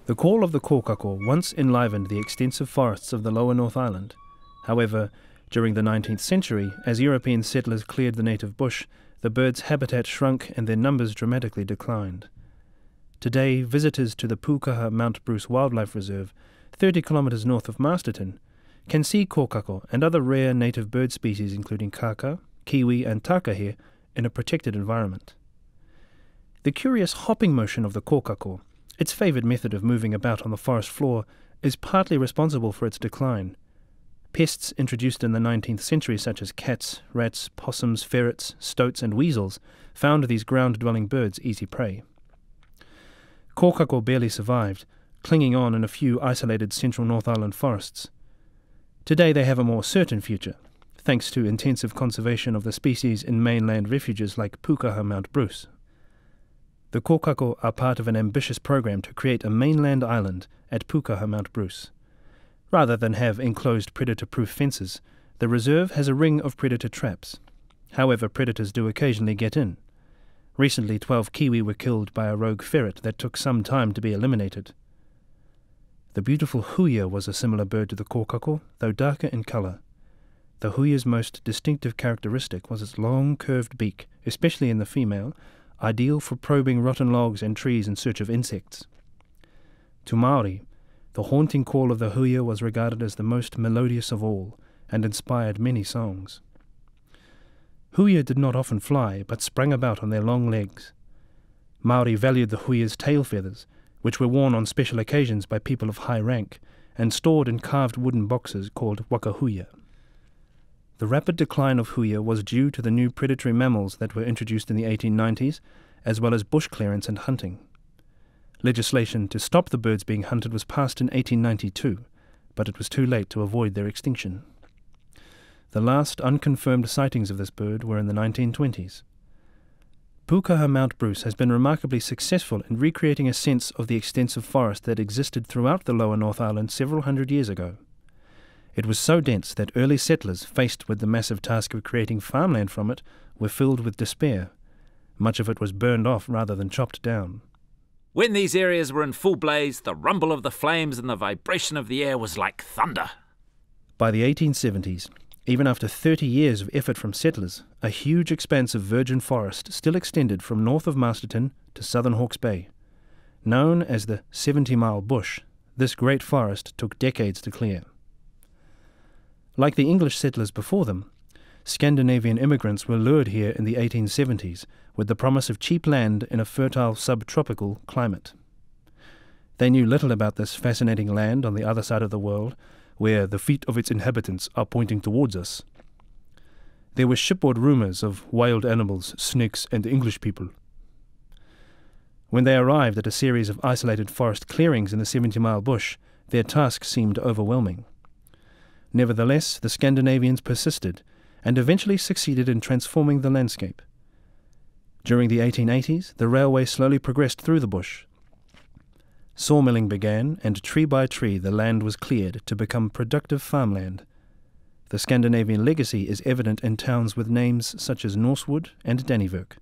The call of the Kōkako once enlivened the extensive forests of the lower North Island. However, during the 19th century, as European settlers cleared the native bush, the birds' habitat shrunk and their numbers dramatically declined. Today, visitors to the Pūkaha Mount Bruce Wildlife Reserve, 30 kilometres north of Masterton, can see Kōkako and other rare native bird species including kaka, kiwi and takahe in a protected environment. The curious hopping motion of the Kōkako, its favoured method of moving about on the forest floor, is partly responsible for its decline. Pests introduced in the 19th century such as cats, rats, possums, ferrets, stoats and weasels found these ground-dwelling birds easy prey. Kōkako barely survived, clinging on in a few isolated central North Island forests. Today they have a more certain future, thanks to intensive conservation of the species in mainland refuges like Pūkaha Mount Bruce. The Kōkako are part of an ambitious program to create a mainland island at Pūkaha Mount Bruce. Rather than have enclosed predator-proof fences, the reserve has a ring of predator traps. However, predators do occasionally get in. Recently, 12 kiwi were killed by a rogue ferret that took some time to be eliminated. The beautiful Huia was a similar bird to the Kōkako, though darker in colour. The Huia's most distinctive characteristic was its long, curved beak, especially in the female, ideal for probing rotten logs and trees in search of insects. To Maori, the haunting call of the Huia was regarded as the most melodious of all, and inspired many songs. Huia did not often fly, but sprang about on their long legs. Maori valued the Huia's tail feathers, which were worn on special occasions by people of high rank, and stored in carved wooden boxes called wakahuia. The rapid decline of Huia was due to the new predatory mammals that were introduced in the 1890s, as well as bush clearance and hunting. Legislation to stop the birds being hunted was passed in 1892, but it was too late to avoid their extinction. The last unconfirmed sightings of this bird were in the 1920s. Pūkaha Mount Bruce has been remarkably successful in recreating a sense of the extensive forest that existed throughout the lower North Island several hundred years ago. It was so dense that early settlers, faced with the massive task of creating farmland from it, were filled with despair. Much of it was burned off rather than chopped down. When these areas were in full blaze, the rumble of the flames and the vibration of the air was like thunder. By the 1870s, even after 30 years of effort from settlers, a huge expanse of virgin forest still extended from north of Masterton to southern Hawke's Bay. Known as the 70-mile bush, this great forest took decades to clear. Like the English settlers before them, Scandinavian immigrants were lured here in the 1870s with the promise of cheap land in a fertile subtropical climate. They knew little about this fascinating land on the other side of the world, where the feet of its inhabitants are pointing towards us. There were shipboard rumours of wild animals, snakes, and English people. When they arrived at a series of isolated forest clearings in the 70-mile bush, their task seemed overwhelming. Nevertheless, the Scandinavians persisted and eventually succeeded in transforming the landscape. During the 1880s, the railway slowly progressed through the bush. Sawmilling began, and tree by tree the land was cleared to become productive farmland. The Scandinavian legacy is evident in towns with names such as Norsewood and Dannevirke.